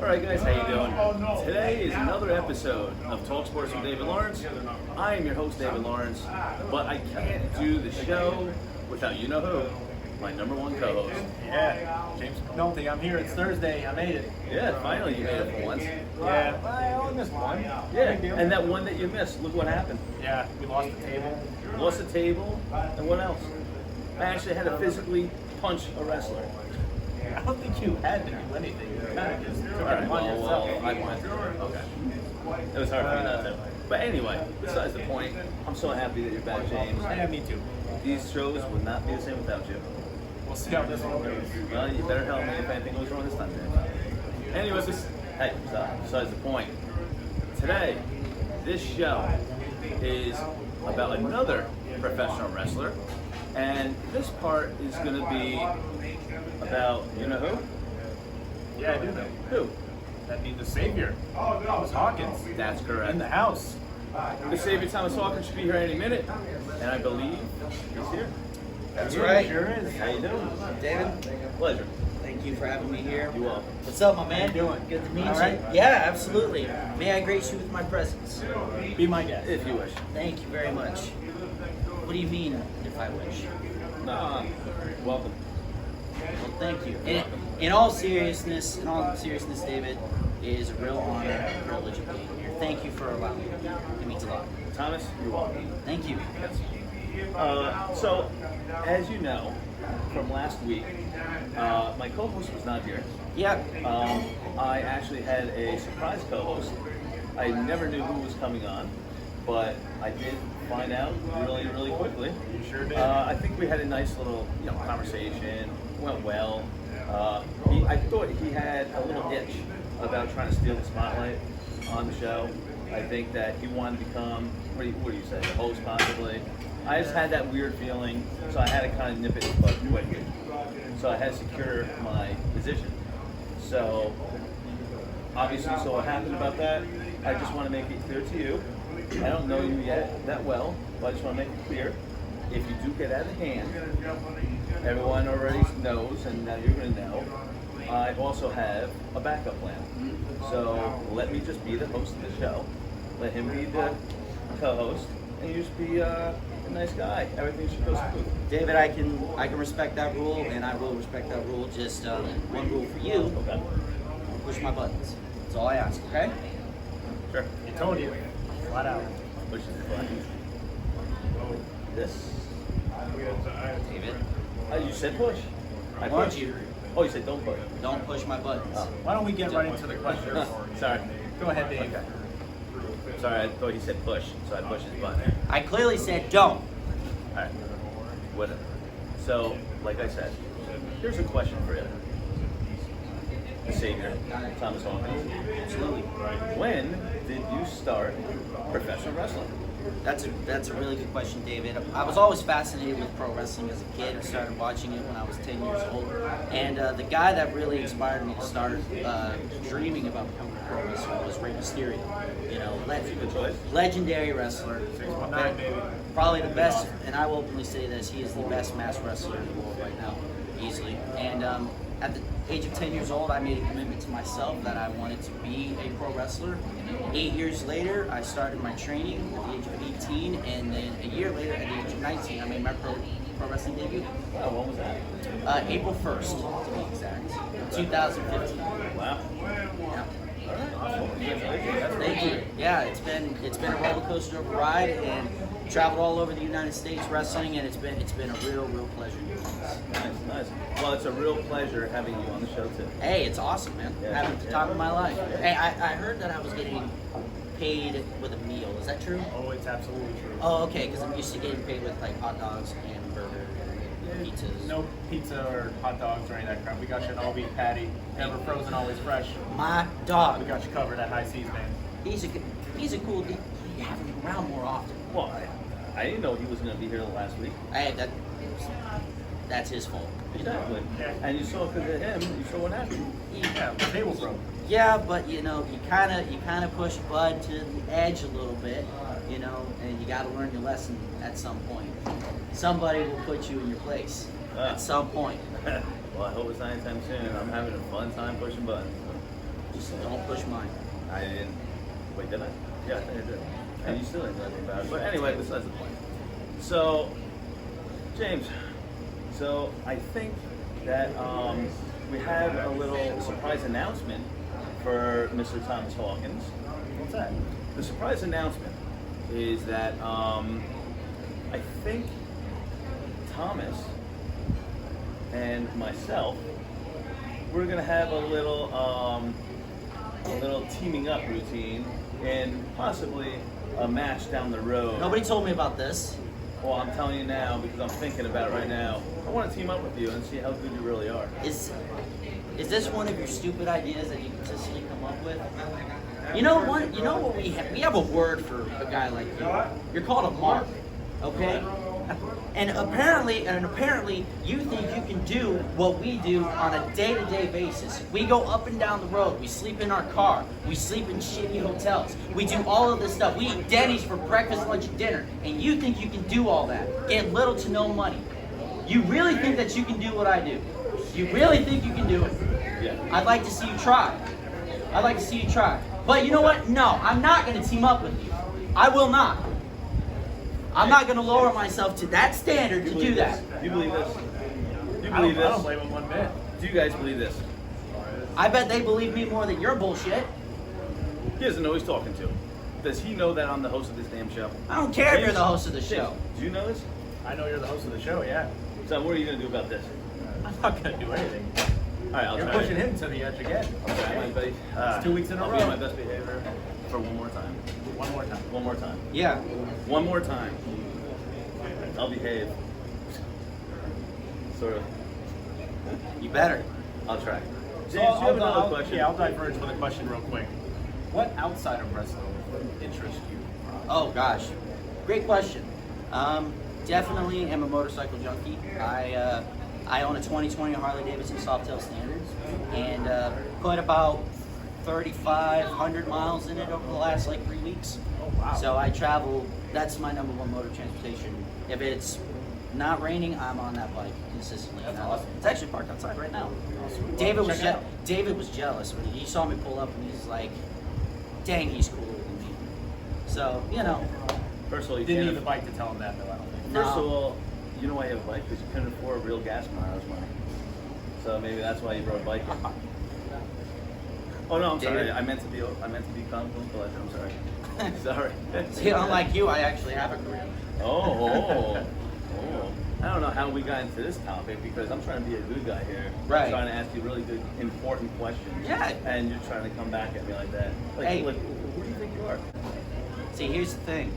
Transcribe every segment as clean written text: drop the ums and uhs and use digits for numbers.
Alright guys, how you doing? Today is another episode of Talk Sports with David Lawrence. I am your host, David Lawrence, but I can't do the show without you-know-who, my number one co-host. Yeah, James McNulty. I'm here. It's Thursday. I made it. Yeah, finally you made it for once. Yeah, I only missed one. Yeah, and that one that you missed, look what happened. Yeah, we lost the table. Lost the table, and what else? I actually had to physically punch a wrestler. I don't think you had to do anything. You kind of just took it upon yourself. I went through it. Okay. It was hard for me not to. But anyway, besides the point, I'm so happy that you're back, James. Yeah, me too. These shows would not be the same without you. We'll see how this one goes. Well, you better help me if anything goes wrong this time, James. Anyways, besides the point. Today, this show is about another professional wrestler, and this part is going to be about, you know who? Yeah, I do know. Who? That'd be the savior. Thomas Hawkins. That's correct. In the house. The Savior Thomas Hawkins should be here any minute, and I believe he's here. That's right. Sure is. How you doing? David, Pleasure. thank you for having me here. You welcome. What's up, my man? How you doing? Good to meet All you. right? Yeah, absolutely. May I grace you with my presence? Be my guest. If you wish. Thank you very much. What do you mean, if I wish? No, welcome. Well, thank you. In all seriousness, David, it is a real honor and privilege of being here. Thank you for allowing me. It means a lot. Thomas, you're welcome. Thank you. So, as you know, from last week, my co-host was not here. Yeah. I actually had a surprise co-host. I never knew who was coming on, but I did find out really, really quickly. You sure did. I think we had a nice little, conversation. Went well. I thought he had a little itch about trying to steal the spotlight on the show. I think that he wanted to become, what do you say, the host possibly. I just had that weird feeling, so I had to kind of nip it in the bud quickly. So I had to secure my position. So, obviously, so what happened about that, I just want to make it clear to you. I don't know you yet that well, but I just want to make it clear. If you do get out of hand, everyone already knows, and now you're going to know, I also have a backup plan. So let me just be the host of the show. Let him be the co-host, and you just be a nice guy. Everything should go smooth. David, I can respect that rule, and I will respect that rule. Just one rule for you. Okay. Push my buttons. That's all I ask, okay? Sure. He told you. Flat out. Which is the button? This. David, You said push. I want you. Oh, you said don't push. Don't push my buttons. Why don't we get right into the questions? Sorry. Go ahead, Dave. Okay. Sorry, I thought he said push, so I pushed his button. I clearly said don't. Alright. Whatever. So, like I said, here's a question for you. The Savior, Thomas Hawkins. Absolutely. When did you start professional wrestling? That's a really good question, David. I was always fascinated with pro wrestling as a kid. I started watching it when I was 10 years old. And the guy that really inspired me to start dreaming about becoming a pro wrestler was Rey Mysterio. Good choice. Legendary wrestler. 619, baby. Probably the best, and I will openly say this, he is the best mass wrestler in the world right now, easily. And at the age of 10 years old, I made a commitment to myself that I wanted to be a pro wrestler. 8 years later, I started my training at the age of 18, and then a year later, at the age of 19, I made my pro wrestling debut. Wow, when was that? April 1st, to be exact, 2015. Wow. Yeah. Alright. Congratulations. Thank you. Yeah, it's been a roller coaster of a ride, and traveled all over the United States wrestling, and it's been a real pleasure. Nice. Well, it's a real pleasure having you on the show too. Hey, it's awesome, man. Yeah. Having the time of my life. Hey, I heard that I was getting paid with a meal. Is that true? Oh, it's absolutely true. Oh, okay, because I'm used to getting paid with like hot dogs and burgers and pizzas. No pizza or hot dogs or any of that crap. We got you an all beef patty. Never frozen, always fresh. My We dog. got you covered at High Seas, man. He's a cool dude. You have him around more often. Well, I didn't know he was going to be here last week. Hey, that's his fault. Exactly. And you saw because of him, you saw what happened. Yeah, the table broke. Yeah, but you kind of push Bud to the edge a little bit, and you got to learn your lesson at some point. Somebody will put you in your place at some point. Well, I hope it's not anytime soon. I'm having a fun time pushing buttons. Just don't push mine. I didn't. Wait, did I? Yeah, I think I did. And you still didn't do anything about it. But anyway, besides the point. So, James, so I think that we have a little surprise announcement for Mr. Thomas Hawkins. What's that? The surprise announcement is that I think Thomas and myself, we're gonna have a little teaming up routine and possibly a match down the road. Nobody told me about this. Well, I'm telling you now because I'm thinking about it right now. I want to team up with you and see how good you really are. Is this one of your stupid ideas that you consistently come up with? You know what? You know what we have? We have a word for a guy like you. You're called a mark, okay? And apparently, you think you can do what we do on a day-to-day basis. We go up and down the road. We sleep in our car. We sleep in shitty hotels. We do all of this stuff. We eat Denny's for breakfast, lunch, and dinner. And you think you can do all that? Get little to no money. You really think that you can do what I do? You really think you can do it? Yeah. I'd like to see you try. I'd like to see you try. But you know what? No, I'm not going to team up with you. I will not. I'm not going to lower myself to that standard to do that. Do you believe this? Do you I believe don't this? blame him one bit. Do you guys believe this? I bet they believe me more than your bullshit. He doesn't know who he's talking to. Does he know that I'm the host of this damn show? I don't care if you're the host of the show. Do you know this? I know you're the host of the show, yeah. So what are you gonna do about this? I'm not going to do anything. All right, I'll You're try. pushing him to the edge again. I'll try my best. It's 2 weeks in a I'll row. be my best behavior for one more time. One more time. One more time. Yeah. One more time. I'll behave. Sort of. You better. I'll try. James, So do you have another question? Yeah, I'll diverge with a question real quick. What outside of wrestling interests you? Oh gosh, great question. Definitely am a motorcycle junkie. I own a 2020 Harley Davidson Softail Standards and put about 3,500 miles in it over the last like 3 weeks. Oh, wow. So I travel. That's my number one mode of transportation. If it's not raining, I'm on that bike consistently. That's And awesome. It's actually parked outside right now. Awesome. David Check was it out. David was jealous when he saw me pull up, and he's like, "Dang, he's cooler than me." So you know, First of all, you Didn't can't. need the bike to tell him that, though, I don't think. First of No. all, you know why you have a bike? Because you couldn't afford real gas miles money. So maybe that's why you brought a bike in. Oh no, I'm sorry. David? I meant to be complimentary. I'm sorry. Sorry. see, unlike you, I actually have a career. Oh. I don't know how we got into this topic because I'm trying to be a good guy here. Right. I'm trying to ask you really good, important questions. Yeah. And you're trying to come back at me like that. Like, Hey. like, who do you think you are? See, here's the thing.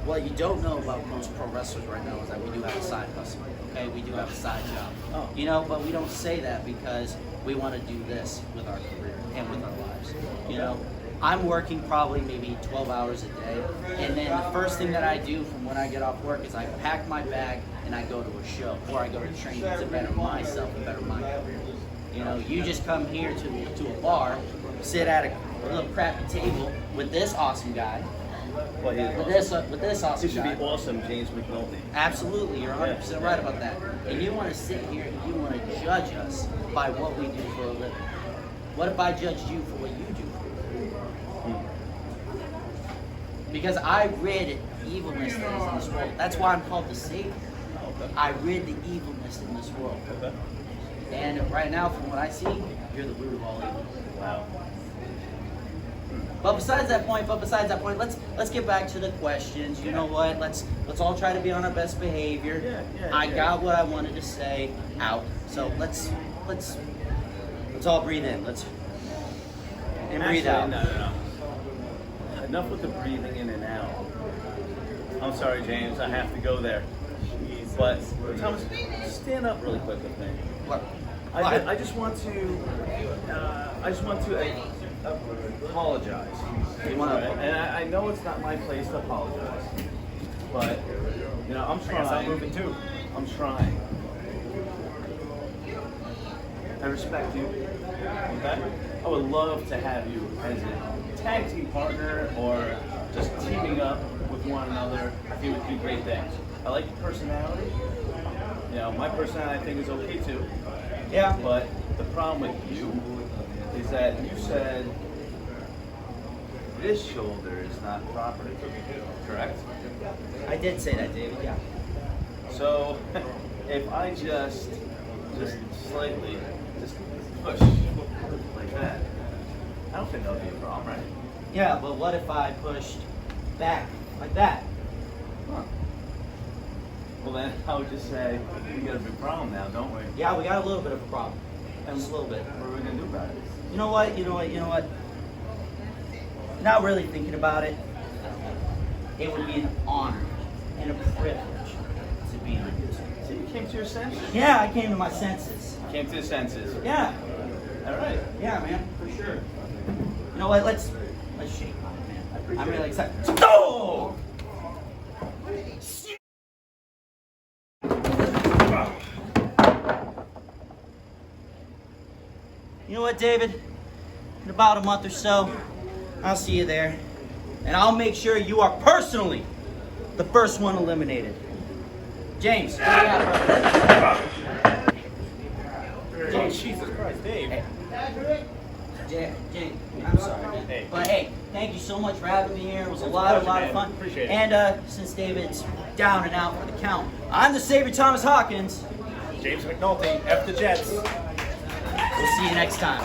What you don't know about most pro wrestlers right now is that we do have a side hustle. Okay, we do have a side job. Oh. You know, but we don't say that because we want to do this with our career and with our lives. You know, I'm working probably maybe 12 hours a day, and then the first thing that I do from when I get off work is I pack my bag and I go to a show or I go to training to better myself and better my career. You know, you just come here to a bar, sit at a little crappy table with this awesome guy, Well, he is with awesome. this He awesome should guy. be awesome, James McNulty. Absolutely, you're 100% right about that. And you want to sit here and you want to judge us by what we do for a living. What if I judged you for what you do for a living? Because I rid evilness that is in this world. That's why I'm called the Savior. Okay. I rid the evilness in this world. Okay. And right now, from what I see, you're the root of all evil. Wow. But besides that point, let's get back to the questions. You know what? Let's all try to be on our best behavior. I got what I wanted to say out. So let's all breathe in. Let's breathe out. No. Enough with the breathing in and out. I'm sorry, James. I have to go there. But Thomas, stand up really quick with me. What? I just want to apologize. You want to? And I know it's not my place to apologize, but you know I'm I guess I'm trying. moving too. I'm trying. I respect you. Okay? I would love to have you as a tag team partner or just teaming up with one another. I think we could do great things. I like your personality. You know, my personality I think is okay too. Yeah. But the problem with you is that you said this shoulder is not proper, correct? I did say that, David. Yeah. So if I just slightly just push like that, I don't think that'll be a problem, right? Yeah, but what if I pushed back like that? Huh. Well then, I would just say we got a big problem now, don't we? Yeah, we got a little bit of a problem. Just a little bit. What are we gonna do about it? You know what? You know what? You know what? Not really thinking about it. It would be an honor and a privilege to be on your team. So you came to your senses. Yeah, I came to my senses. Came to your senses. Yeah. All right. Yeah, man, for sure. You know what? Let's shake on it, man. I'm really excited. Oh! You know what, David? In about a month or so, I'll see you there. And I'll make sure you are personally the first one eliminated. James, what do you got, brother? James, Jesus Christ, Dave. Hey. James, I'm sorry, man. Hey. But hey, thank you so much for having me here. It was a lot of man. fun. Appreciate it. And since David's down and out for the count, I'm the Savior Thomas Hawkins. James McNulty, F the Jets. We'll see you next time.